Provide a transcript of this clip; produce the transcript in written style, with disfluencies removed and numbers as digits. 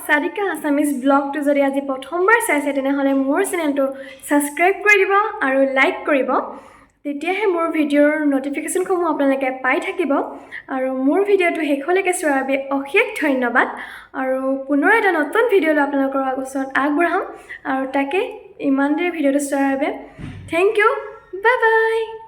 Sadika Assamese blog to যদি আজি প্ৰথমবাৰ চাইছে তেনেহলে মোৰ চেনেলটো সাবস্ক্ৰাইব কৰি দিব আৰু লাইক কৰিব তেতিয়াহে মোৰ ভিডিঅ'ৰ নটিফিকেশন সমূহ আপোনালোকে পাই থাকিব আৰু মোৰ ভিডিঅ'টো শেষলৈকে চোৱাৰ বাবে অশেষ ধন্যবাদ আৰু পুনৰ এটা নতুন ভিডিঅ' লৈ আপোনালোকৰ আগত আগবঢ়াম আৰু তাকে ইমান দেৰি ভিডিঅ'টো চোৱাৰ বাবে থ্যাংক ইউ বাই বাই